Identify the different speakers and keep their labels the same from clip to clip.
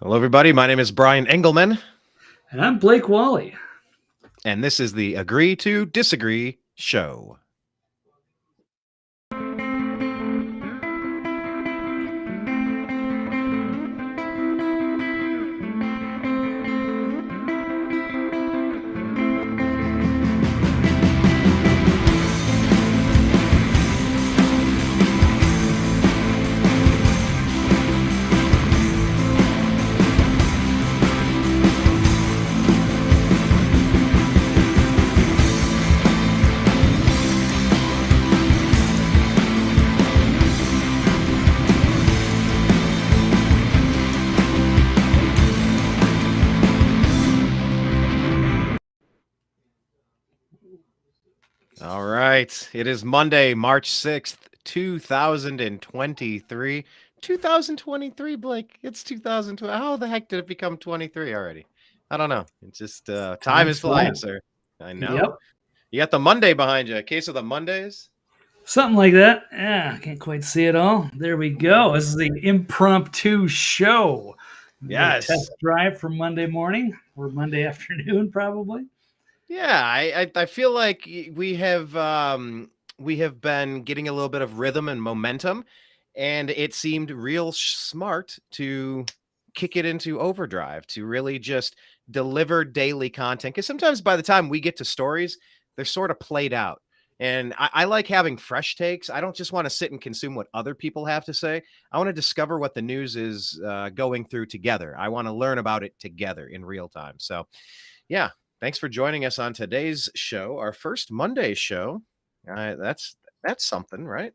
Speaker 1: Hello, everybody. My name is Brian Engelman,
Speaker 2: And I'm Blake Walley.
Speaker 1: and this is the Agree to Disagree show. All right. It is Monday, March 6th, 2023. 2023, Blake. It's 2020. How the heck did it become 23 already? I don't know. It's just time is flying, sir. I know.
Speaker 2: Yep.
Speaker 1: You got the Monday behind you. A case of the Mondays?
Speaker 2: Something like that. Yeah, I can't quite see it all. There we go. This is the impromptu show.
Speaker 1: Yes.
Speaker 2: Test drive for Monday morning or Monday afternoon, probably.
Speaker 1: Yeah, I feel like we have been getting a little bit of rhythm and momentum, and it seemed real smart to kick it into overdrive to really just deliver daily content. Because sometimes by the time we get to stories, they're sort of played out. And I like having fresh takes. I don't just want to sit and consume what other people have to say. I want to discover what the news is going through together. I want to learn about it together in real time. So, yeah, thanks for joining us on today's show, our first Monday show. That's something, right?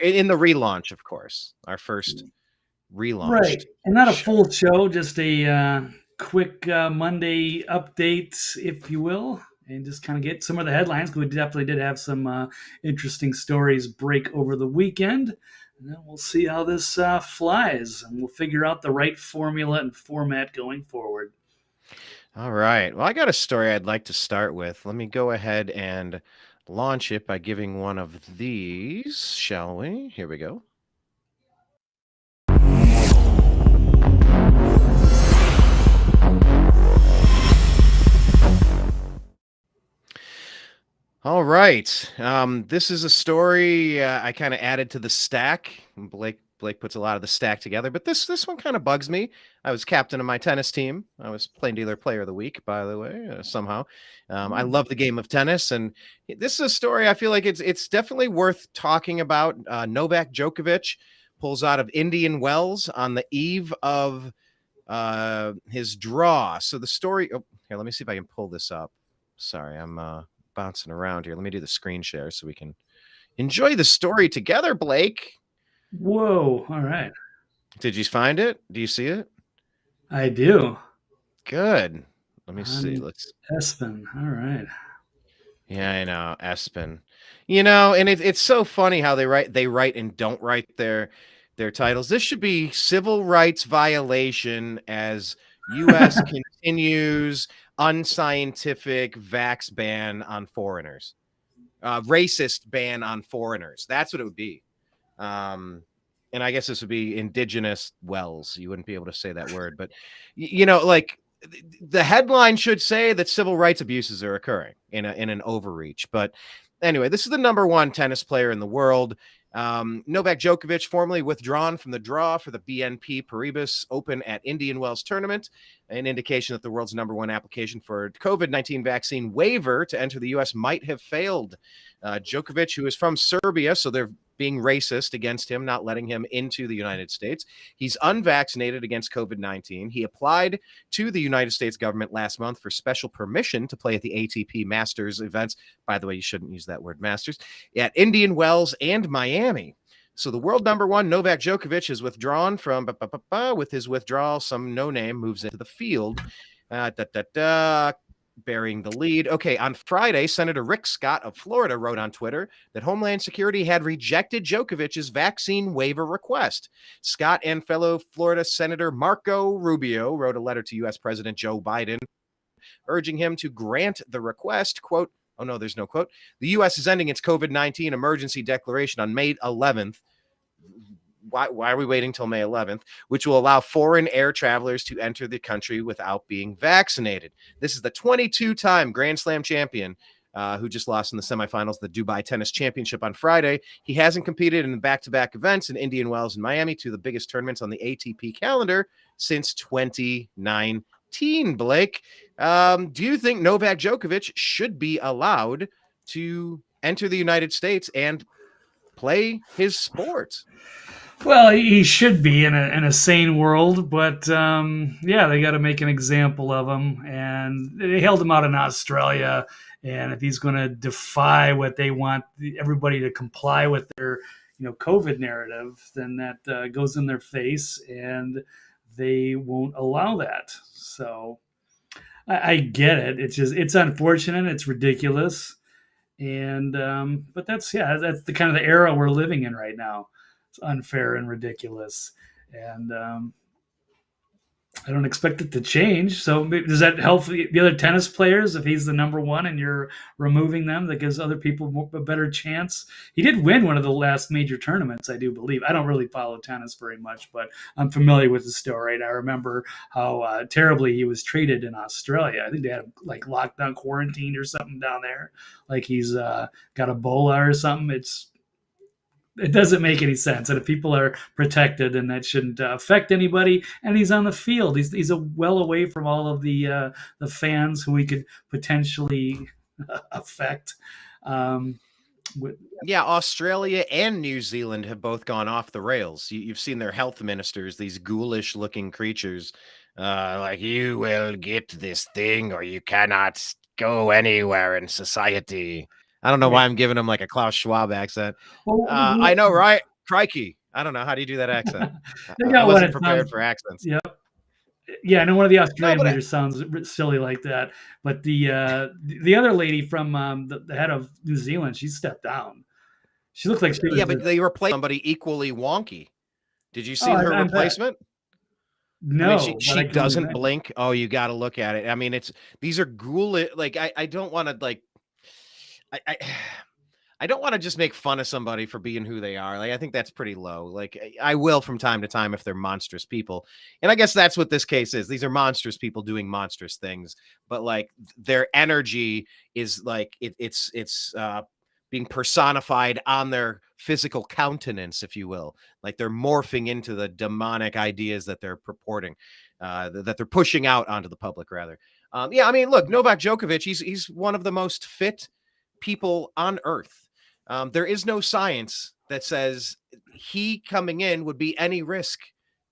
Speaker 1: In the relaunch, of course, our first relaunch.
Speaker 2: Right. And not a full show, just a quick Monday update, if you will, and just kind of get some of the headlines. We definitely did have some interesting stories break over the weekend. And then we'll see how this flies, and we'll figure out the right formula and format going forward.
Speaker 1: All right. Well, I got a story I'd like to start with. Let me go ahead and launch it by giving one of these, shall we? Here we go. All right. This is a story I kind of added to the stack. Blake puts a lot of the stack together, but this one kind of bugs me. I was captain of my tennis team. I was Plain Dealer Player of the Week, by the way. Somehow, I love the game of tennis, and this is a story I feel like it's definitely worth talking about. Novak Djokovic pulls out of Indian Wells on the eve of his draw. So the story. Oh, here, let me see if I can pull this up. Sorry, I'm bouncing around here. Let me do the screen share so we can enjoy the story together, Blake.
Speaker 2: Whoa. All right.
Speaker 1: Did you find it? Do you see it?
Speaker 2: I do.
Speaker 1: Good. Let me see. Let's
Speaker 2: Espen. All right.
Speaker 1: Yeah, I know. Espen. And it's so funny how they write and don't write their titles. This should be civil rights violation as U.S. continues unscientific vax ban on foreigners, racist ban on foreigners. That's what it would be. And I guess this would be indigenous wells. You wouldn't be able to say that word, but like the headline should say that civil rights abuses are occurring in an overreach. But anyway, this is the number one tennis player in the world. Novak Djokovic formally withdrawn from the draw for the BNP Paribas Open at Indian Wells tournament, an indication that the world's number one application for COVID-19 vaccine waiver to enter the U.S. might have failed. Djokovic, who is from Serbia, so they're being racist against him, not letting him into the United States. He's unvaccinated against COVID-19. He applied to the United States government last month for special permission to play at the ATP Masters events. By the way, you shouldn't use that word Masters, at Indian Wells and Miami. So the world number one, Novak Djokovic, is withdrawn from, with his withdrawal, some no-name moves into the field. Burying the lead. Okay, on Friday, Senator Rick Scott of Florida wrote on Twitter that Homeland Security had rejected Djokovic's vaccine waiver request. Scott and fellow Florida Senator Marco Rubio wrote a letter to U.S. President Joe Biden urging him to grant the request. Quote, oh no, there's no quote. The U.S. is ending its COVID-19 emergency declaration on May 11th. why are we waiting till May 11th, which will allow foreign air travelers to enter the country without being vaccinated. This is the 22-time Grand Slam champion who just lost in the semifinals, the Dubai Tennis Championship on Friday. He hasn't competed in back-to-back events in Indian Wells and Miami, two of the biggest tournaments on the ATP calendar since 2019. Blake, do you think Novak Djokovic should be allowed to enter the United States and play his sport?
Speaker 2: Well, he should be in a sane world, but yeah, they got to make an example of him, and they held him out in Australia. And if he's going to defy what they want everybody to comply with their, COVID narrative, then that goes in their face, and they won't allow that. So I get it. It's unfortunate. It's ridiculous, and but that's the kind of the era we're living in right now. It's unfair and ridiculous, and I don't expect it to change. So does that help the other tennis players if he's the number one and you're removing them? That gives other people a better chance. He did win one of the last major tournaments, I do believe. I don't really follow tennis very much, but I'm familiar with the story. And I remember how terribly he was treated in Australia. I think they had him like lockdown, quarantined or something down there. Like he's got Ebola or something. It doesn't make any sense. And if people are protected, then that shouldn't affect anybody. And he's on the field. He's well away from all of the fans who we could potentially affect.
Speaker 1: Yeah, Australia and New Zealand have both gone off the rails. You've seen their health ministers, these ghoulish-looking creatures, like, you will get this thing or you cannot go anywhere in society. I don't know why I'm giving him like a Klaus Schwab accent. I know, right? Crikey. I don't know. How do you do that accent? I wasn't prepared for accents.
Speaker 2: Yep. Yeah, I know one of the Australian leaders sounds silly like that. But the other lady from the head of New Zealand, she stepped down. She looked like she was...
Speaker 1: Yeah, but they replaced somebody equally wonky. Did you see her replacement?
Speaker 2: No,
Speaker 1: I mean, she doesn't blink. Oh, you got to look at it. I mean, these are ghoulish. Like, I don't want to like... I don't want to just make fun of somebody for being who they are. Like, I think that's pretty low. Like, I will from time to time if they're monstrous people. And I guess that's what this case is. These are monstrous people doing monstrous things, but like their energy is like it's being personified on their physical countenance, if you will. Like they're morphing into the demonic ideas that they're purporting, that they're pushing out onto the public, rather. Yeah, I mean, look, Novak Djokovic, he's one of the most fit people on earth. There is no science that says he coming in would be any risk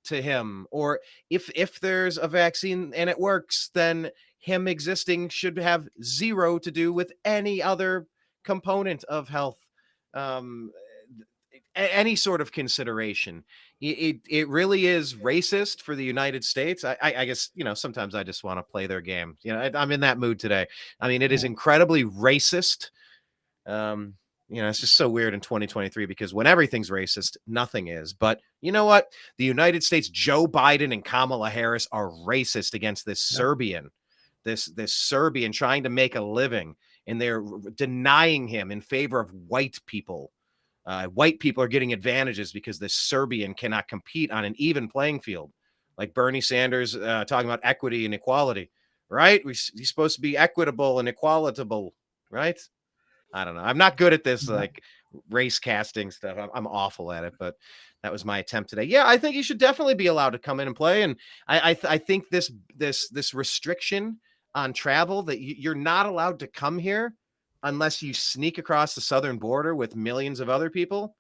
Speaker 1: to him, or if there's a vaccine and it works, then him existing should have zero to do with any other component of health, any sort of consideration. It really is racist for the United States. I guess, sometimes I just want to play their game. I'm in that mood today. I mean, it is incredibly racist. It's just so weird in 2023 because when everything's racist, nothing is. But you know what? The United States, Joe Biden and Kamala Harris are racist against this Serbian, this Serbian trying to make a living, and they're denying him in favor of white people. White people are getting advantages because this Serbian cannot compete on an even playing field. Like Bernie Sanders talking about equity and equality, right? He's supposed to be equitable and equalitable, right? I don't know. I'm not good at this like race casting stuff. I'm awful at it, but that was my attempt today. Yeah, I think he should definitely be allowed to come in and play. And I think this restriction on travel that you're not allowed to come here unless you sneak across the southern border with millions of other people,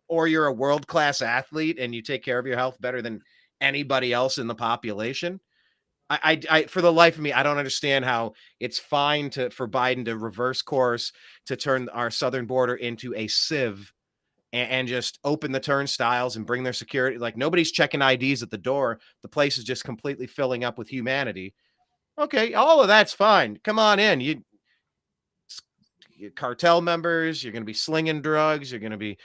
Speaker 1: or you're a world-class athlete and you take care of your health better than anybody else in the population. I for the life of me, I don't understand how it's fine for Biden to reverse course, to turn our southern border into a sieve and just open the turnstiles and bring their security. Like nobody's checking IDs at the door. The place is just completely filling up with humanity. Okay, all of that's fine. Come on in. You cartel members, you're going to be slinging drugs, you're going to be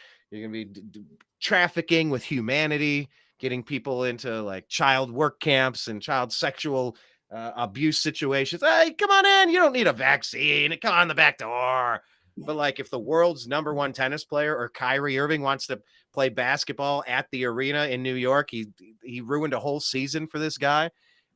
Speaker 1: trafficking with humanity, getting people into like child work camps and child sexual abuse situations. Hey, come on in. You don't need a vaccine. Come on the back door. But like if the world's number one tennis player or Kyrie Irving wants to play basketball at the arena in New York. He ruined a whole season for this guy.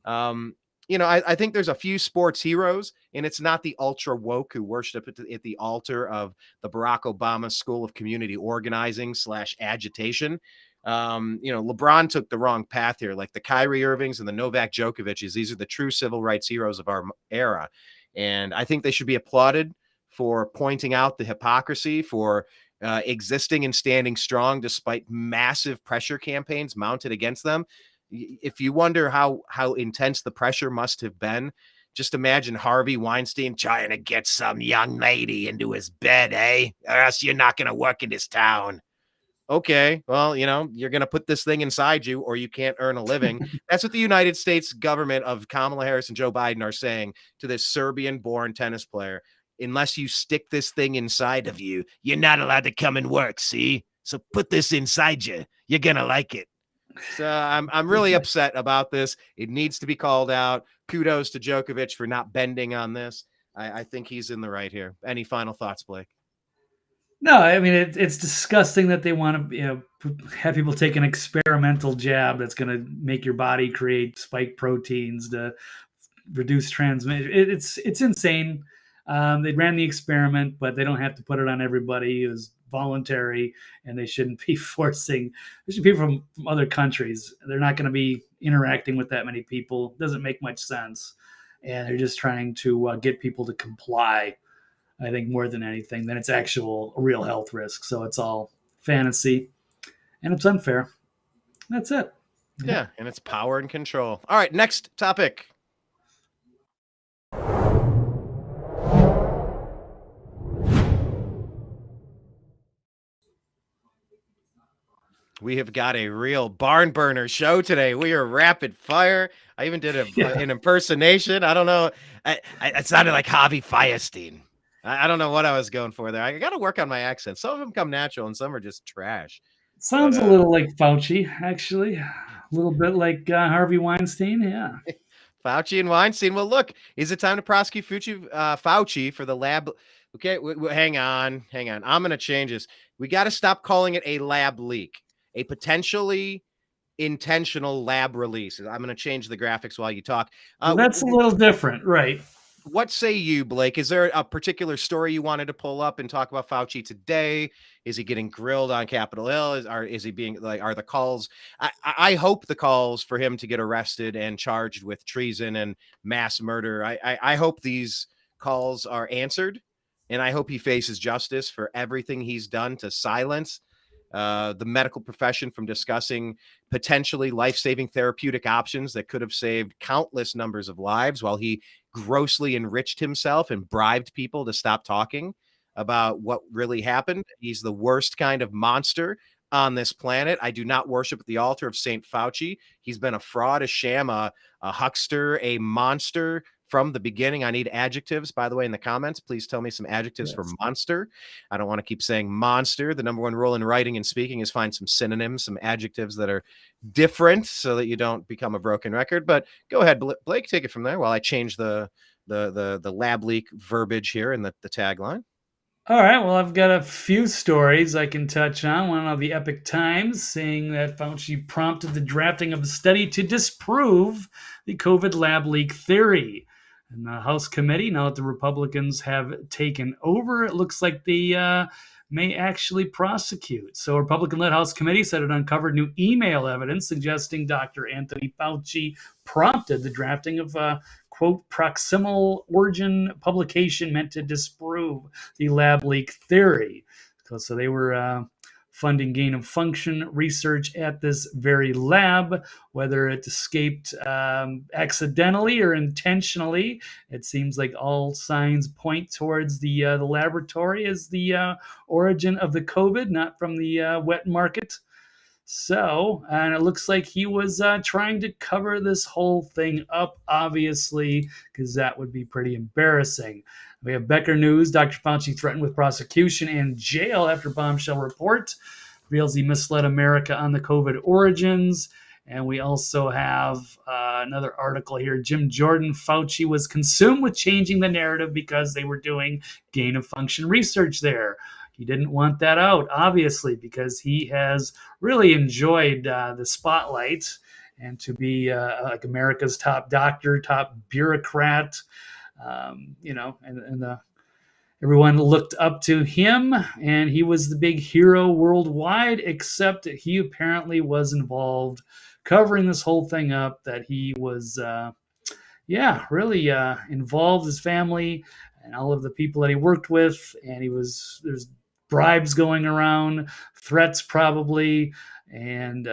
Speaker 1: I think there's a few sports heroes, and it's not the ultra woke who worship at the altar of the Barack Obama School of Community Organizing / agitation. LeBron took the wrong path here. Like the Kyrie Irvings and the Novak Djokovic's, these are the true civil rights heroes of our era. And I think they should be applauded for pointing out the hypocrisy, for existing and standing strong despite massive pressure campaigns mounted against them. If you wonder how intense the pressure must have been, just imagine Harvey Weinstein trying to get some young lady into his bed, or else you're not going to work in this town. Okay, well, you're going to put this thing inside you or you can't earn a living. That's what the United States government of Kamala Harris and Joe Biden are saying to this Serbian-born tennis player. Unless you stick this thing inside of you, you're not allowed to come and work, see? So put this inside you. You're going to like it. So I'm really upset about this. It needs to be called out. Kudos to Djokovic for not bending on this. I think he's in the right here. Any final thoughts, Blake?
Speaker 2: No, I mean it's disgusting that they want to have people take an experimental jab that's going to make your body create spike proteins to reduce transmission. It's insane. They ran the experiment, but they don't have to put it on everybody. It was voluntary, and they shouldn't be forcing. There should be people from other countries. They're not going to be interacting with that many people. It doesn't make much sense, and they're just trying to get people to comply. I think more than anything, then it's actual real health risk. So it's all fantasy, and it's unfair. That's it.
Speaker 1: Yeah, and it's power and control. All right, next topic. We have got a real barn burner show today. We are rapid fire. I even did an impersonation. I don't know. It sounded like Javi Firestein. I don't know what I was going for there. I got to work on my accent. Some of them come natural and some are just trash.
Speaker 2: Sounds a little like Fauci, actually. A little bit like Harvey Weinstein. Yeah.
Speaker 1: Fauci and Weinstein. Well, look, is it time to prosecute Fauci for the lab? Okay, hang on. I'm going to change this. We got to stop calling it a lab leak. A potentially intentional lab release. I'm going to change the graphics while you talk.
Speaker 2: Well, that's a little different, right?
Speaker 1: What say you, Blake? Is there a particular story you wanted to pull up and talk about Fauci today? Is he getting grilled on Capitol Hill? Is he being like? Are the calls? I hope the calls for him to get arrested and charged with treason and mass murder. I hope these calls are answered, and I hope he faces justice for everything he's done to silence the medical profession from discussing potentially life-saving therapeutic options that could have saved countless numbers of lives while he grossly enriched himself and bribed people to stop talking about what really happened. He's the worst kind of monster on this planet. I do not worship at the altar of St. Fauci. He's been a fraud, a sham, a huckster, a monster from the beginning. I need adjectives, by the way, in the comments. Please tell me some adjectives for monster. I don't want to keep saying monster. The number one rule in writing and speaking is find some synonyms, some adjectives that are different so that you don't become a broken record. But go ahead, Blake, take it from there while I change the lab leak verbiage here in the tagline.
Speaker 2: All right. Well, I've got a few stories I can touch on. One of the Epic Times saying that Fauci prompted the drafting of a study to disprove the COVID lab leak theory. And the House committee, now that the Republicans have taken over, it looks like they may actually prosecute. So a Republican-led House committee said it uncovered new email evidence suggesting Dr. Anthony Fauci prompted the drafting of quote, proximal origin publication meant to disprove the lab leak theory. So they were funding gain of function research at this very lab, whether it escaped accidentally or intentionally. It seems like all signs point towards the laboratory as the origin of the COVID, not from the wet market. So, and it looks like he was trying to cover this whole thing up, obviously, because that would be pretty embarrassing. We have Becker News. Dr. Fauci threatened with prosecution and jail after bombshell report reveals he misled America on the COVID origins. And we also have another article here. Jim Jordan, Fauci was consumed with changing the narrative because they were doing gain of function research there. He didn't want that out, obviously, because he has really enjoyed the spotlight and to be like America's top doctor, top bureaucrat, and everyone looked up to him, and he was the big hero worldwide, except that he apparently was involved covering this whole thing up, that he was really involved his family and all of the people that he worked with, and there's bribes going around, threats probably, and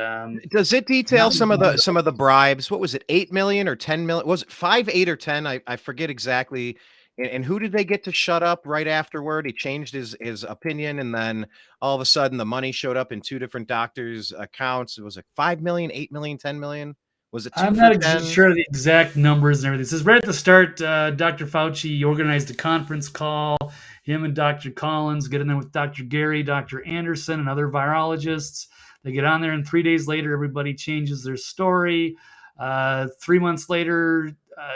Speaker 1: Does it detail some of the bribes? What was it, 8 million or 10 million? Was it 5, 8, or 10? I forget exactly. And who did they get to shut up right afterward? He changed his opinion, and then all of a sudden the money showed up in two different doctors' accounts. It was like 5 million, 8 million, 10 million. Was it 2
Speaker 2: I'm
Speaker 1: for
Speaker 2: not
Speaker 1: 10?
Speaker 2: sure of the exact numbers and everything. It says right at the start, Dr. Fauci organized a conference call. Him and Dr. Collins get in there with Dr. Gary, Dr. Anderson, and other virologists. They get on there, and 3 days later, everybody changes their story. 3 months later,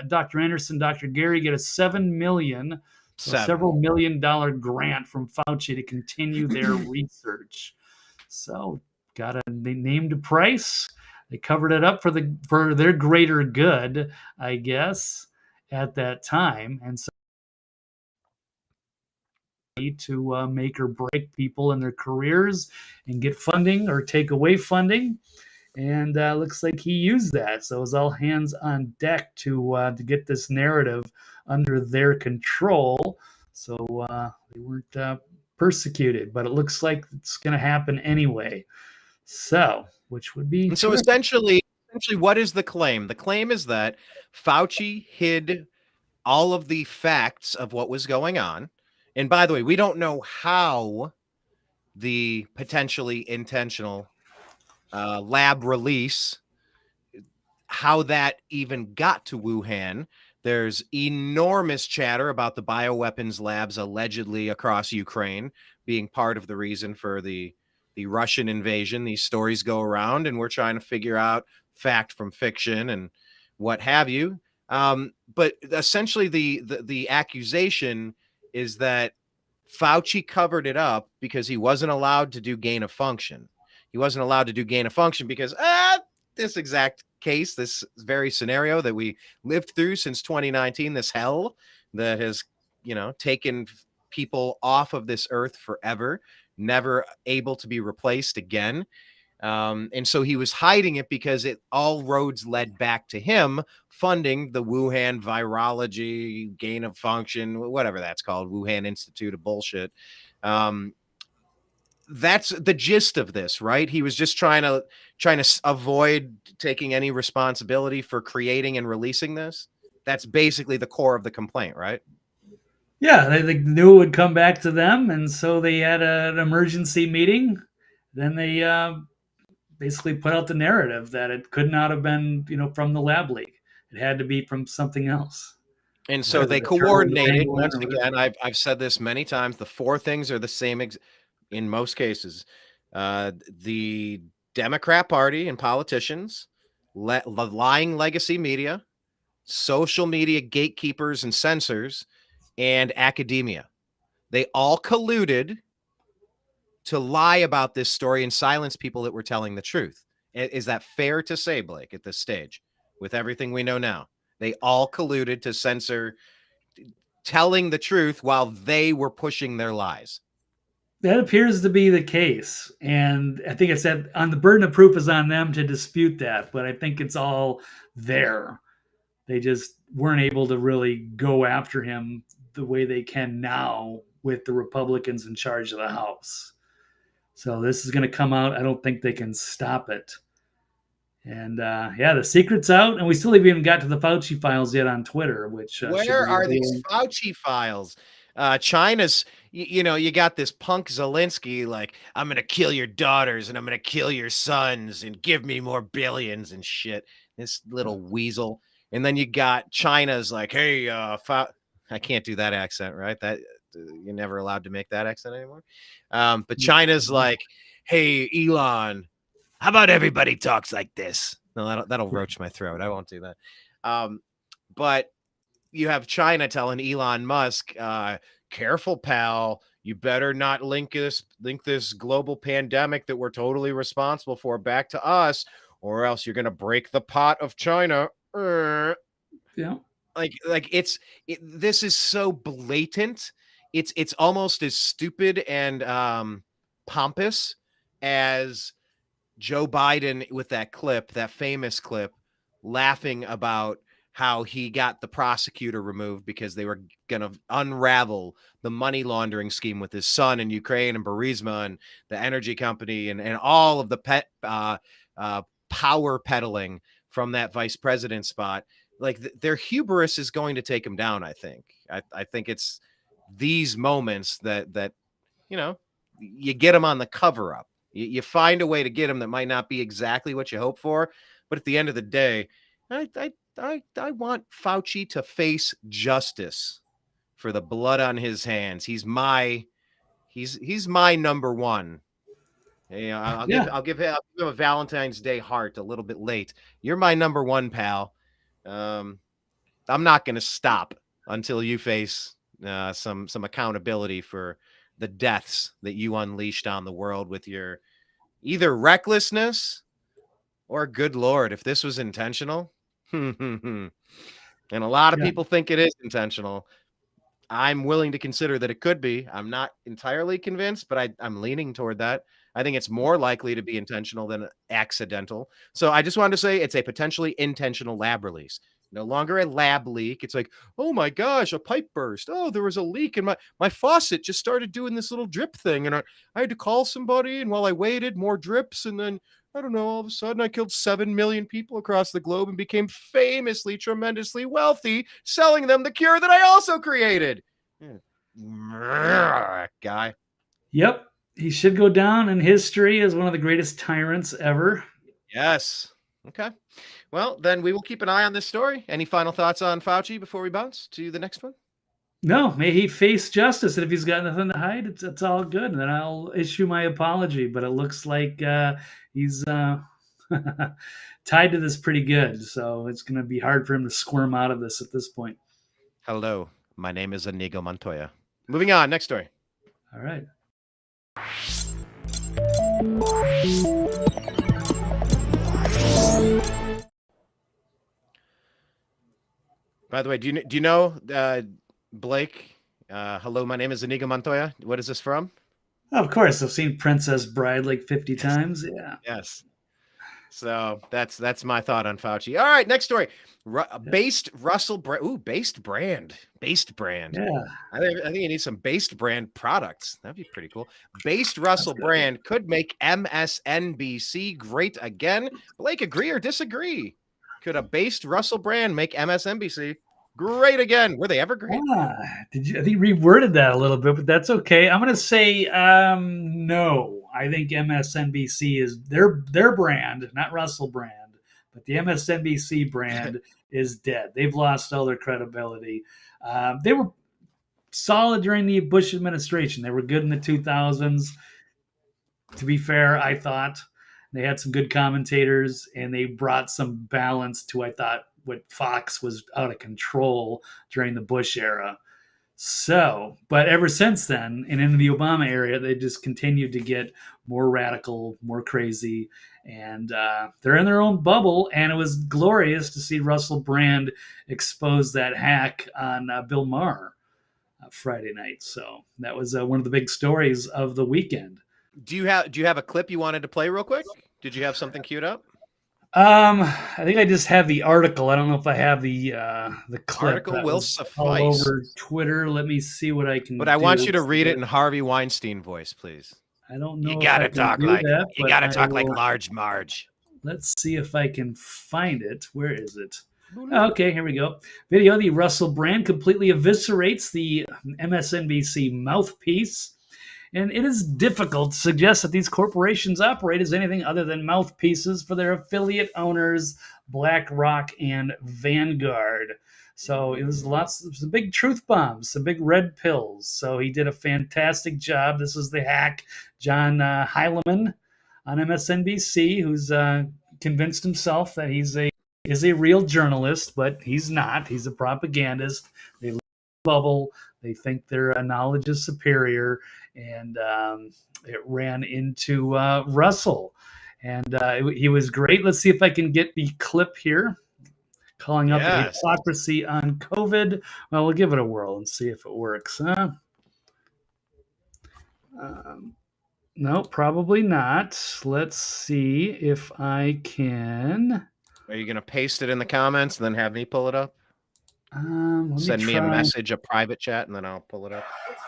Speaker 2: Dr. Anderson, Dr. Gary get a $7 million, so several $1 million grant from Fauci to continue their research. So, they named a price. They covered it up for their greater good, I guess, at that time, and so to make or break people in their careers and get funding or take away funding. And looks like he used that. So it was all hands on deck to get this narrative under their control. So they weren't persecuted, but it looks like it's going to happen anyway. So, which would be
Speaker 1: And so essentially, what is the claim? The claim is that Fauci hid all of the facts of what was going on. And by the way, we don't know how the potentially intentional lab release, how that even got to Wuhan. There's enormous chatter about the bioweapons labs allegedly across Ukraine being part of the reason for the Russian invasion. These stories go around, and we're trying to figure out fact from fiction and what have you. But essentially, the accusation is that Fauci covered it up because he wasn't allowed to do gain of function. He wasn't allowed to do gain of function because this exact case, this very scenario that we lived through since 2019, this hell that has, taken people off of this earth forever, never able to be replaced again. And so he was hiding it because all roads led back to him funding the Wuhan virology, gain of function, whatever that's called, Wuhan Institute of bullshit. That's the gist of this, right? He was just trying to avoid taking any responsibility for creating and releasing this. That's basically the core of the complaint, right?
Speaker 2: Yeah, they knew it would come back to them, and so they had an emergency meeting. Then they basically put out the narrative that it could not have been, from the lab leak. It had to be from something else.
Speaker 1: And so they coordinated. Once again, I've said this many times. The four things are the same in most cases. The Democrat Party and politicians, lying legacy media, social media gatekeepers and censors, and academia. They all colluded to lie about this story and silence people that were telling the truth. Is that fair to say, Blake, at this stage, with everything we know now? They all colluded to censor telling the truth while they were pushing their lies.
Speaker 2: That appears to be the case. And I think it's that on the burden of proof is on them to dispute that. But I think it's all there. They just weren't able to really go after him the way they can now with the Republicans in charge of the House. So this is going to come out. I don't think they can stop it. And the secret's out, and we still haven't even got to the Fauci files yet on Twitter. Which
Speaker 1: where are these Fauci files? China's, you got this punk Zelensky like, I'm gonna kill your daughters and I'm gonna kill your sons and give me more billions and shit. This little weasel. And then you got China's like, hey, I can't do that accent, right? That you're never allowed to make that accent anymore. But China's like, hey, Elon, how about everybody talks like this? No, that'll roach my throat. I won't do that. But you have China telling Elon Musk, careful, pal, you better not link this global pandemic that we're totally responsible for back to us, or else you're going to break the pot of China.
Speaker 2: Yeah.
Speaker 1: This is so blatant. It's almost as stupid and pompous as Joe Biden with that clip, that famous clip, laughing about how he got the prosecutor removed because they were going to unravel the money laundering scheme with his son in Ukraine and Burisma and the energy company and all of the power peddling from that vice president spot. Like their hubris is going to take him down. I think it's these moments that you get them on the cover up. You find a way to get them that might not be exactly what you hope for, but at the end of the day, I want Fauci to face justice for the blood on his hands. He's my number one. I'll give him a Valentine's Day heart a little bit late. You're my number one, pal. I'm not going to stop until you face some accountability for the deaths that you unleashed on the world with your either recklessness or, good Lord, if this was intentional. And a lot of people think it is intentional. I'm willing to consider that it could be. I'm not entirely convinced, but I'm leaning toward that. I think it's more likely to be intentional than accidental. So I just wanted to say it's a potentially intentional lab release. No longer a lab leak. It's like, oh my gosh, a pipe burst. Oh, there was a leak and my faucet just started doing this little drip thing. And I had to call somebody. And while I waited, more drips. And then, I don't know, all of a sudden I killed 7 million people across the globe and became famously, tremendously wealthy, selling them the cure that I also created. Guy.
Speaker 2: Yep. He should go down in history as one of the greatest tyrants ever.
Speaker 1: Yes. Okay. Well, then we will keep an eye on this story. Any final thoughts on Fauci before we bounce to the next one?
Speaker 2: No, may he face justice. And if he's got nothing to hide, it's all good. And then I'll issue my apology. But it looks like he's tied to this pretty good. So it's going to be hard for him to squirm out of this at this point.
Speaker 1: Hello. My name is Inigo Montoya. Moving on. Next story.
Speaker 2: All right.
Speaker 1: By the way, do you know Blake? Hello, my name is Inigo Montoya. What is this from?
Speaker 2: Oh, of course, I've seen Princess Bride like 50 times. Yeah.
Speaker 1: Yes. So that's my thought on Fauci. All right, next story. Based Russell brand. Ooh, based brand.
Speaker 2: Yeah.
Speaker 1: I think you need some based brand products. That'd be pretty cool. Based Russell brand could make MSNBC great again. Blake, agree or disagree? Could a based Russell brand make MSNBC great again? Were they ever great?
Speaker 2: I think reworded that a little bit, but that's okay. I'm going to say no. I think MSNBC is their brand, not Russell brand, but the MSNBC brand is dead. They've lost all their credibility. They were solid during the Bush administration. They were good in the 2000s. To be fair, I thought they had some good commentators and they brought some balance to, I thought, what Fox was out of control during the Bush era. So, but ever since then, and into the Obama era, they just continued to get more radical, more crazy, and they're in their own bubble. And it was glorious to see Russell Brand expose that hack on Bill Maher Friday night. So that was one of the big stories of the weekend.
Speaker 1: Do you have a clip you wanted to play real quick? Did you have something queued up?
Speaker 2: I think I just have the article. I don't know if I have the clip.
Speaker 1: Article will suffice.
Speaker 2: All over Twitter. Let me see what I can.
Speaker 1: But I want you to read it in Harvey Weinstein voice, please.
Speaker 2: I don't know.
Speaker 1: You gotta talk like Large Marge.
Speaker 2: Let's see if I can find it. Where is it? Okay, here we go. Video: the Russell Brand completely eviscerates the MSNBC mouthpiece. And it is difficult to suggest that these corporations operate as anything other than mouthpieces for their affiliate owners, BlackRock and Vanguard. So it was some big truth bombs, some big red pills. So he did a fantastic job. This is the hack, John Heilemann on MSNBC, who's convinced himself that he's a real journalist, but he's not. He's a propagandist. They bubble. They think their knowledge is superior, and it ran into Russell. And he was great. Let's see if I can get the clip here. Calling up the hypocrisy on COVID. Well, we'll give it a whirl and see if it works. No, probably not. Let's see if I can.
Speaker 1: Are you going to paste it in the comments and then have me pull it up?
Speaker 2: Send
Speaker 1: me a message, a private chat, and then I'll pull it up.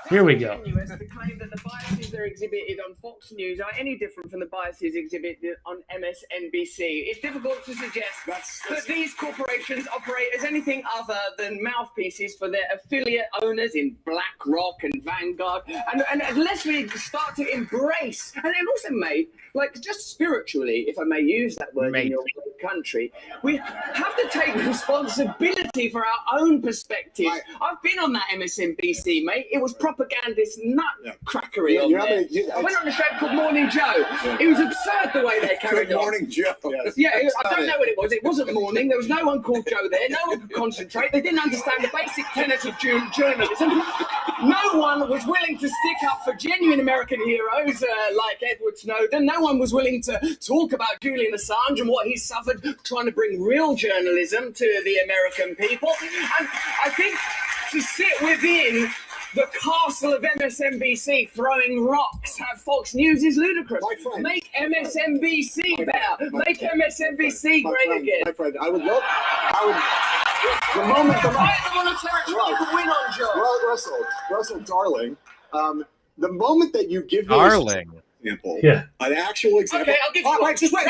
Speaker 2: Here we go.
Speaker 3: The claim that the biases that are exhibited on Fox News are any different from the biases exhibited on MSNBC. It's difficult to suggest that these corporations operate as anything other than mouthpieces for their affiliate owners in BlackRock and Vanguard. And unless we start to embrace, and it also made, like, just spiritually, if I may use that word in your country, we have to take responsibility for our own perspective. I've been on that MSNBC, mate. It was propagandist nutcrackery on there. I went on a show called Morning Joe. It was absurd the way they carried on.
Speaker 4: Morning Joe.
Speaker 3: Yeah, I don't know what it was. It wasn't morning. There was no one called Joe there. No one could concentrate. They didn't understand the basic tenets of journalism. No one was willing to stick up for genuine American heroes like Edward Snowden. No one was willing to talk about Julian Assange and what he suffered trying to bring real journalism to the American people. And I think to sit within the castle of MSNBC throwing rocks at Fox News is ludicrous. Make MSNBC better. Make MSNBC great again.
Speaker 4: My friend, I would. The moment the
Speaker 3: win on Joe.
Speaker 4: Russell, darling. The moment that you give me
Speaker 1: darling.
Speaker 4: Example, an actual example.
Speaker 3: Okay, I'll give you.
Speaker 4: Just wait.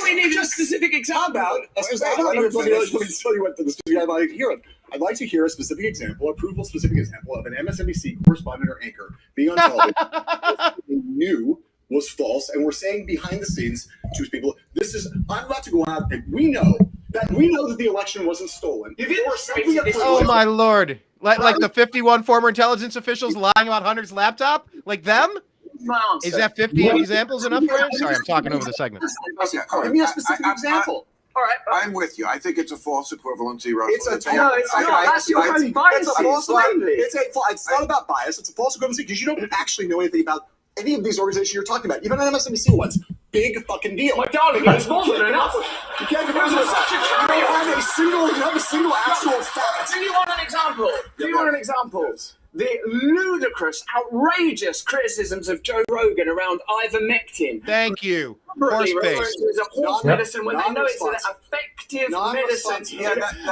Speaker 3: We need a specific example.
Speaker 4: Let me tell you what the specific I'd like to hear. I'd like to hear a specific example, specific example of an MSNBC correspondent or anchor being on television they knew was false, and we're saying behind the scenes to people, I'm about to go out, and we know that the election wasn't stolen.
Speaker 1: Oh my lord! Like the 51 former intelligence officials lying about Hunter's laptop, like them. Is that 50 examples enough for you? Sorry, I'm talking over the segment.
Speaker 4: Okay, give me a specific example.
Speaker 3: All right,
Speaker 5: I'm with you. I think it's a false equivalency, Russell.
Speaker 3: It's not. That's your own bias.
Speaker 4: It's not about bias. It's a false equivalency because you don't actually know anything about any of these organizations you're talking about. Even on MSNBC ones, big fucking deal.
Speaker 3: My darling, it's more than enough.
Speaker 4: You can't have a single actual fact.
Speaker 3: Do you want an example? The ludicrous, outrageous criticisms of Joe Rogan around ivermectin.
Speaker 1: Thank you.
Speaker 3: It's a horse medicine when they know it's an effective medicine.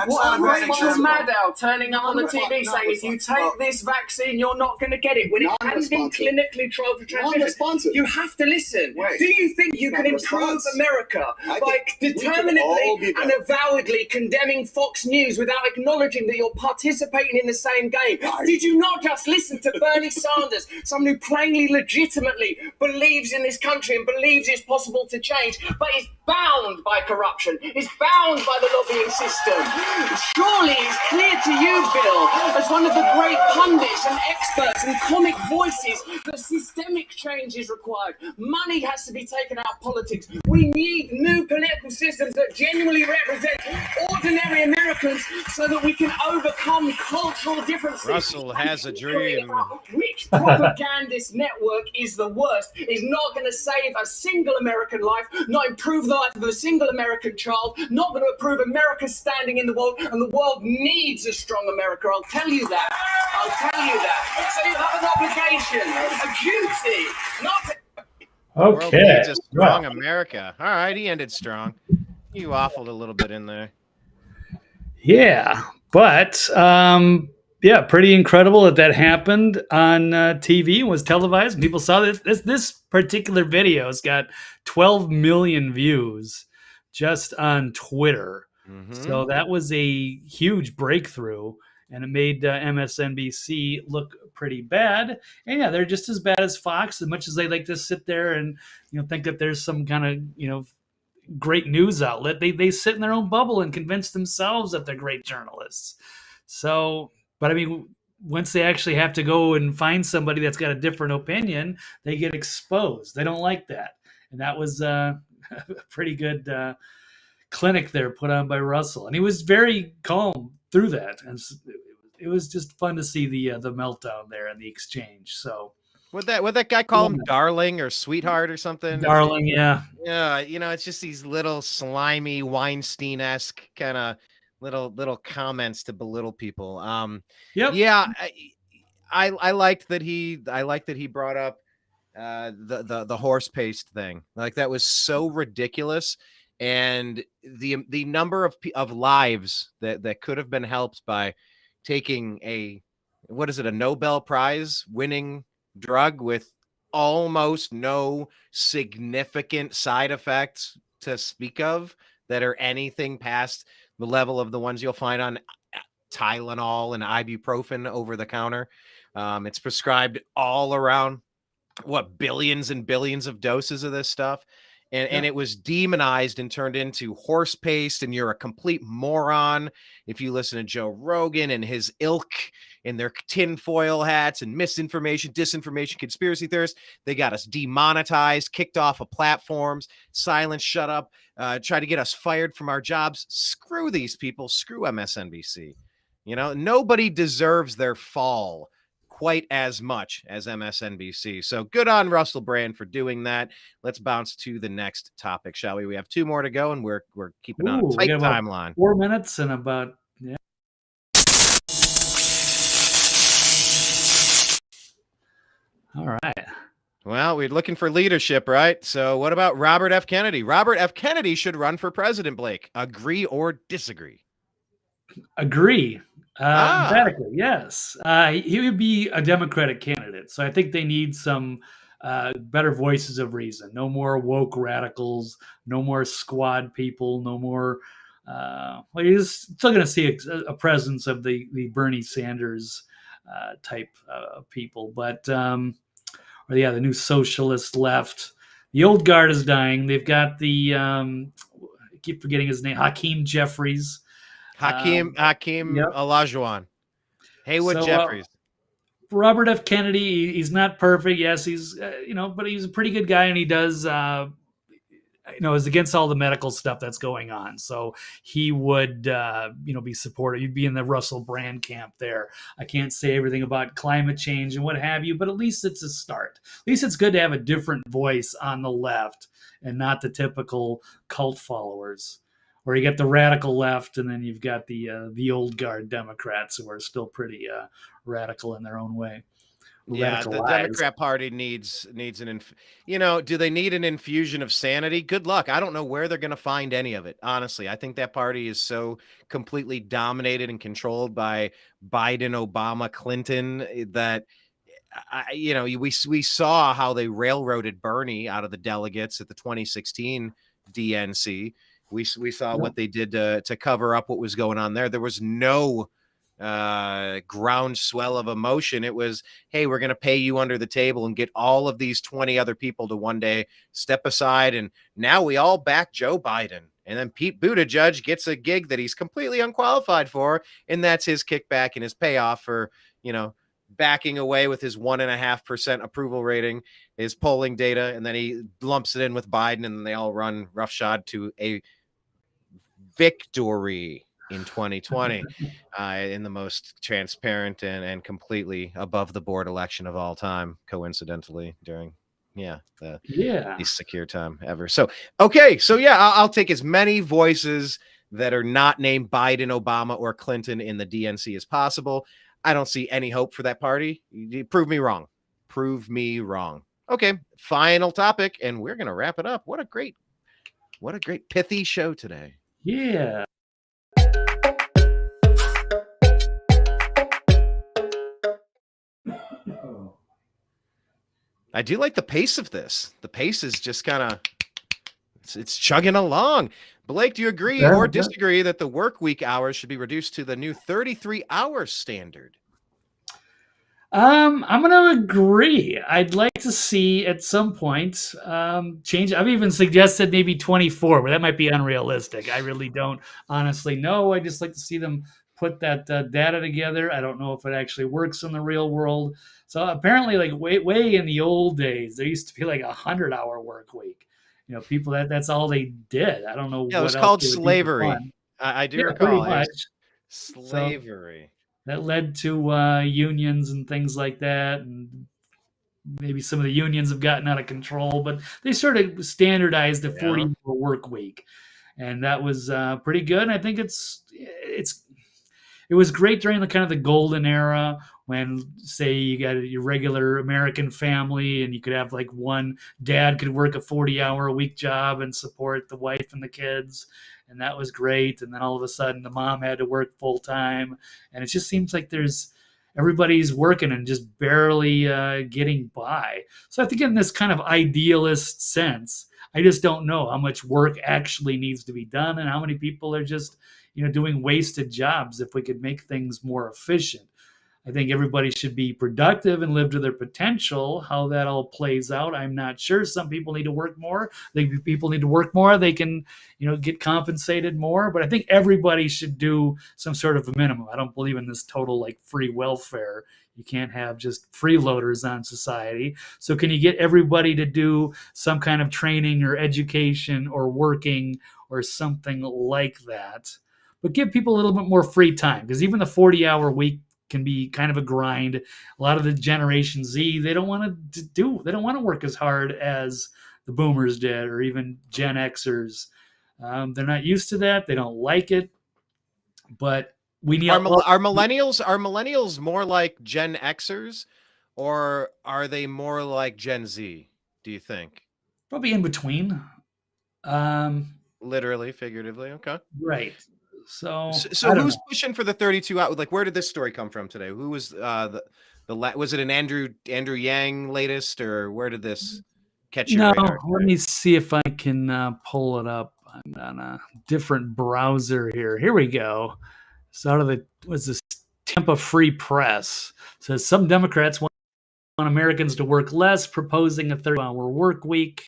Speaker 3: What Rachel Maddow turning up on the TV saying, if you take this vaccine, you're not going to get it. When it hasn't been clinically trialed for transmission, you have to listen. Do you think you can improve America by determinedly and avowedly condemning Fox News without acknowledging that you're participating in the same game? Did you not just listen to Bernie Sanders, someone who plainly, legitimately believes in this country and believes it's possible to change, but is bound by corruption, is bound by the lobbying system? Surely it's clear to you, Bill, as one of the great pundits and experts and comic voices, that systemic change is required. Money has to be taken out of politics. We need new political systems that genuinely represent ordinary Americans so that we can overcome cultural differences.
Speaker 1: Russell has a dream.
Speaker 3: Which propagandist network is the worst, is not going to save a single American life, not improve the life of a single American child, not going to improve America's standing in the world, and the world needs a strong America. I'll tell you that. So you have an obligation, a duty, not to...
Speaker 1: The world needs a strong America. All right, he ended strong. You waffled a little bit in there.
Speaker 2: Yeah, but pretty incredible that happened on TV and was televised. People saw this particular video has got 12 million views just on Twitter. Mm-hmm. So that was a huge breakthrough, and it made MSNBC look pretty bad. And yeah, they're just as bad as Fox, as much as they like to sit there and think that there's some kind of great news outlet. They sit in their own bubble and convince themselves that they're great journalists. So, but I mean, once they actually have to go and find somebody that's got a different opinion, they get exposed. They don't like that. And that was a pretty good clinic there put on by Russell, and he was very calm through that, and it was just fun to see the meltdown there and the exchange. So
Speaker 1: Would that guy call him darling or sweetheart or something?
Speaker 2: Darling, yeah.
Speaker 1: Yeah, it's just these little slimy Weinstein-esque kind of little comments to belittle people.
Speaker 2: Yep.
Speaker 1: Yeah, I liked that he brought up the horse paste thing. Like, that was so ridiculous, and the number of lives that could have been helped by taking a Nobel Prize winning drug with almost no significant side effects to speak of that are anything past the level of the ones you'll find on Tylenol and ibuprofen over the counter. It's prescribed all around, billions and billions of doses of this stuff. And it was demonized and turned into horse paste, and you're a complete moron if you listen to Joe Rogan and his ilk in their tinfoil hats and misinformation, disinformation, conspiracy theorists. They got us demonetized, kicked off of platforms, silenced, shut up, try to get us fired from our jobs. Screw these people. Screw MSNBC. Nobody deserves their fall quite as much as MSNBC. So good on Russell Brand for doing that. Let's bounce to the next topic, shall we? We have 2 more to go, and we're keeping on a tight timeline.
Speaker 2: 4 minutes and about All right.
Speaker 1: Well, we're looking for leadership, right? So what about Robert F. Kennedy? Robert F. Kennedy should run for president, Blake. Agree or disagree?
Speaker 2: Agree. Emphatically, yes. He would be a Democratic candidate. So I think they need some better voices of reason. No more woke radicals, no more squad people, no more. You're still going to see a presence of the Bernie Sanders type people. But, the new socialist left. The old guard is dying. They've got I keep forgetting his name, Hakeem Jeffries.
Speaker 1: Hakeem Olajuwon. Haywood Jeffries.
Speaker 2: Robert F. Kennedy, he's not perfect. Yes, he's, but he's a pretty good guy, and he does, is against all the medical stuff that's going on. So he would, be supportive. You'd be in the Russell Brand camp there. I can't say everything about climate change and what have you, but at least it's a start. At least it's good to have a different voice on the left and not the typical cult followers. Or you get the radical left, and then you've got the old guard Democrats who are still pretty radical in their own way.
Speaker 1: Yeah, the Democrat Party needs an do they need an infusion of sanity? Good luck. I don't know where they're going to find any of it. Honestly, I think that party is so completely dominated and controlled by Biden, Obama, Clinton that we saw how they railroaded Bernie out of the delegates at the 2016 DNC. We saw what they did to cover up what was going on there. There was no groundswell of emotion. It was, hey, we're going to pay you under the table and get all of these 20 other people to one day step aside. And now we all back Joe Biden. And then Pete Buttigieg gets a gig that he's completely unqualified for. And that's his kickback and his payoff for, backing away with his 1.5% approval rating, his polling data. And then he lumps it in with Biden, and they all run roughshod to a victory in 2020 in the most transparent and completely above the board election of all time, coincidentally during the least secure time ever. So I'll take as many voices that are not named Biden, Obama, or Clinton in the DNC as possible. I don't see any hope for that party. Prove me wrong. Okay, final topic, and we're gonna wrap it up. What a great pithy show today.
Speaker 2: Yeah.
Speaker 1: I do like the pace of this. The pace is just kind of it's chugging along. Blake, do you agree or disagree that the work week hours should be reduced to the new 33-hour standard?
Speaker 2: I'm going to agree. I'd like to see at some point change. I've even suggested maybe 24, but that might be unrealistic. I really don't honestly know. I just like to see them put that data together. I don't know if it actually works in the real world. So apparently, like way in the old days, there used to be like 100-hour work week. people that's all they did. I don't know
Speaker 1: Yeah, it was
Speaker 2: what else
Speaker 1: called
Speaker 2: they would do for
Speaker 1: slavery.
Speaker 2: fun.
Speaker 1: I do
Speaker 2: Yeah, pretty
Speaker 1: recall. It
Speaker 2: much.
Speaker 1: was
Speaker 2: So
Speaker 1: slavery.
Speaker 2: that led to unions and things like that, and maybe some of the unions have gotten out of control, but they sort of standardized a
Speaker 1: Yeah.
Speaker 2: 40-hour work week, and that was pretty good. And I think it was great during the kind of the golden era when, say, you got your regular American family and you could have like one dad could work a 40-hour a week job and support the wife and the kids. And that was great. And then all of a sudden the mom had to work full time. And it just seems like everybody's working and just barely getting by. So I think in this kind of idealist sense, I just don't know how much work actually needs to be done and how many people are just doing wasted jobs if we could make things more efficient. I think everybody should be productive and live to their potential. How that all plays out, I'm not sure. Some people need to work more. I think people need to work more. They can, get compensated more. But I think everybody should do some sort of a minimum. I don't believe in this total like free welfare. You can't have just freeloaders on society. So can you get everybody to do some kind of training or education or working or something like that? But give people a little bit more free time, because even the 40-hour week can be kind of a grind. A lot of the Generation Z, they don't want to work as hard as the boomers did, or even Gen Xers. They're not used to that. They don't like it. But we need
Speaker 1: are millennials more like Gen Xers, or are they more like Gen Z, do you think?
Speaker 2: Probably in between.
Speaker 1: Literally, figuratively. Okay.
Speaker 2: Right. So
Speaker 1: who's pushing for the 32 hour? Like, where did this story come from today? Who was was it an Andrew Yang latest, or where did this catch your radar?
Speaker 2: Let me see if I can pull it up. I'm on a different browser here. Here we go. So was this Tampa Free Press. Says some Democrats want Americans to work less, proposing a 30-hour work week.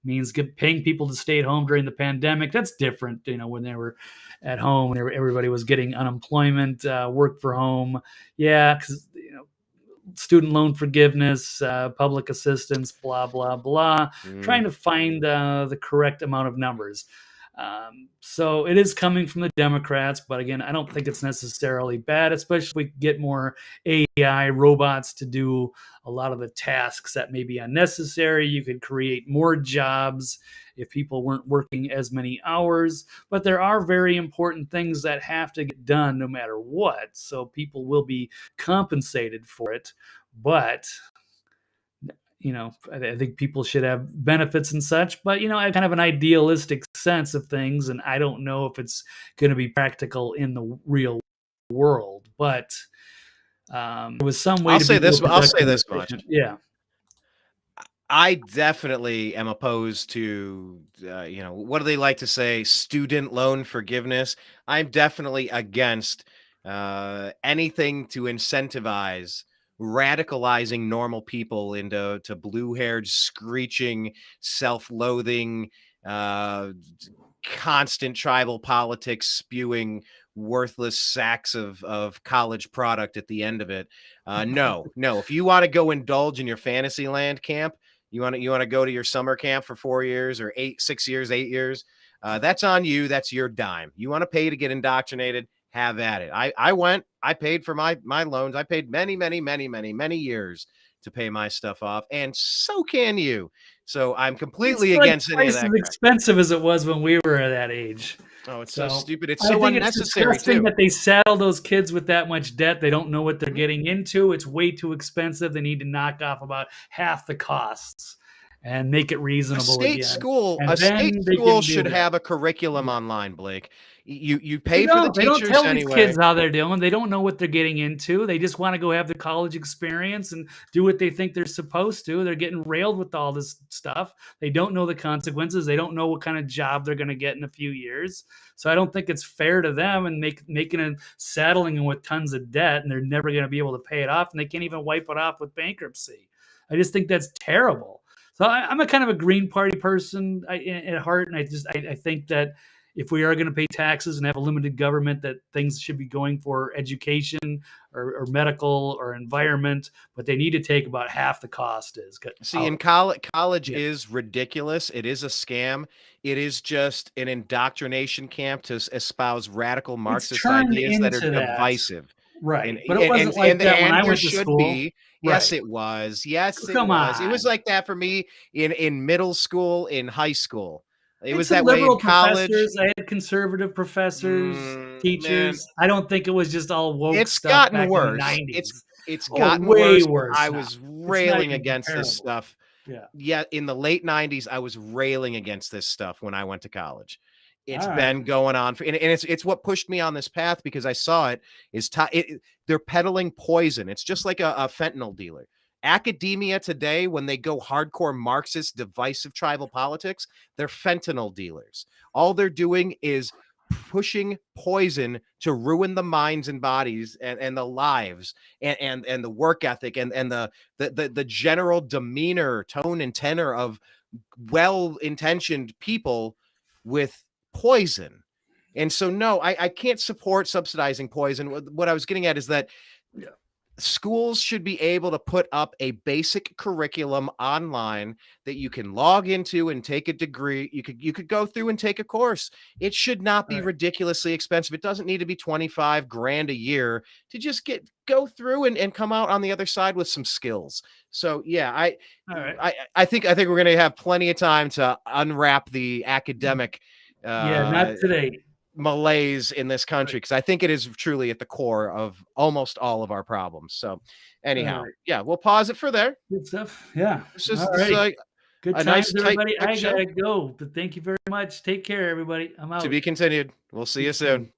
Speaker 2: Means paying people to stay at home during the pandemic. That's different, when they were at home, everybody was getting unemployment, work for home. Yeah, because student loan forgiveness, public assistance, blah blah blah. Trying to find the correct amount of numbers. So it is coming from the Democrats, but again, I don't think it's necessarily bad, especially if we get more AI robots to do a lot of the tasks that may be unnecessary. You could create more jobs if people weren't working as many hours, but there are very important things that have to get done no matter what. So people will be compensated for it, but I think people should have benefits and such, but I have kind of an idealistic sense of things, and I don't know if it's going to be practical in the real world. But it was some way.
Speaker 1: I'll say this much.
Speaker 2: Yeah,
Speaker 1: I definitely am opposed to, what do they like to say? Student loan forgiveness. I'm definitely against anything to incentivize radicalizing normal people into blue-haired, screeching, self-loathing, constant tribal politics spewing worthless sacks of college product at the end of it. No. If you want to go indulge in your fantasy land camp, you want to go to your summer camp for 4 years or 6 years, 8 years. That's on you. That's your dime. You want to pay to get indoctrinated? Have at it. I went. I paid for my loans. I paid many years to pay my stuff off, and so can you. So I'm completely against any of that.
Speaker 2: As expensive as it was when we were at that age.
Speaker 1: Oh, it's so stupid. It's so unnecessary
Speaker 2: it's too. That they saddle those kids with that much debt. They don't know what they're getting into. It's way too expensive. They need to knock off about half the costs and make it reasonable.
Speaker 1: A state school should have a curriculum online, Blake. You pay for the teachers.
Speaker 2: They don't tell these kids how they're doing. They don't know what they're getting into. They just want to go have the college experience and do what they think they're supposed to. They're getting railed with all this stuff. They don't know the consequences. They don't know what kind of job they're going to get in a few years. So I don't think it's fair to them and saddling them with tons of debt, and they're never going to be able to pay it off, and they can't even wipe it off with bankruptcy. I just think that's terrible. So I'm a kind of a Green Party person at heart, and I think that if we are going to pay taxes and have a limited government, that things should be going for education or medical or environment, but they need to take about half the cost is.
Speaker 1: See, in college is ridiculous. It is a scam. It is just an indoctrination camp to espouse radical Marxist ideas that are divisive.
Speaker 2: Right. But it wasn't like that when I went to school.
Speaker 1: Yes, it was. Yes, it was.
Speaker 2: Come on.
Speaker 1: It was like that for me in middle school, in high school. It was
Speaker 2: some
Speaker 1: that way in college.
Speaker 2: I had conservative professors, teachers. Man. I don't think it was just all woke
Speaker 1: it's
Speaker 2: stuff.
Speaker 1: Gotten worse. It's gotten
Speaker 2: way
Speaker 1: worse. I was railing against this stuff. Yeah. In the late 90s, I was railing against this stuff when I went to college. It's been going on and it's what pushed me on this path, because I saw they're peddling poison. It's just like a fentanyl dealer. Academia today, when they go hardcore Marxist, divisive tribal politics, they're fentanyl dealers. All they're doing is pushing poison to ruin the minds and bodies and the lives and the work ethic and the general demeanor, tone, and tenor of well-intentioned people with poison. And so, no, I can't support subsidizing poison. What I was getting at is that schools should be able to put up a basic curriculum online that you can log into and take a degree. You could go through and take a course. It should not be ridiculously expensive. It doesn't need to be $25,000 a year to just go through and come out on the other side with some skills. So yeah, I think we're going to have plenty of time to unwrap the academic
Speaker 2: not today.
Speaker 1: malaise in this country, because I think it is truly at the core of almost all of our problems. So anyhow, we'll pause it for there.
Speaker 2: Good stuff. Yeah.
Speaker 1: This is good
Speaker 2: times, nice, everybody. I gotta go, but thank you very much. Take care, everybody. I'm out.
Speaker 1: To be continued. We'll see you soon.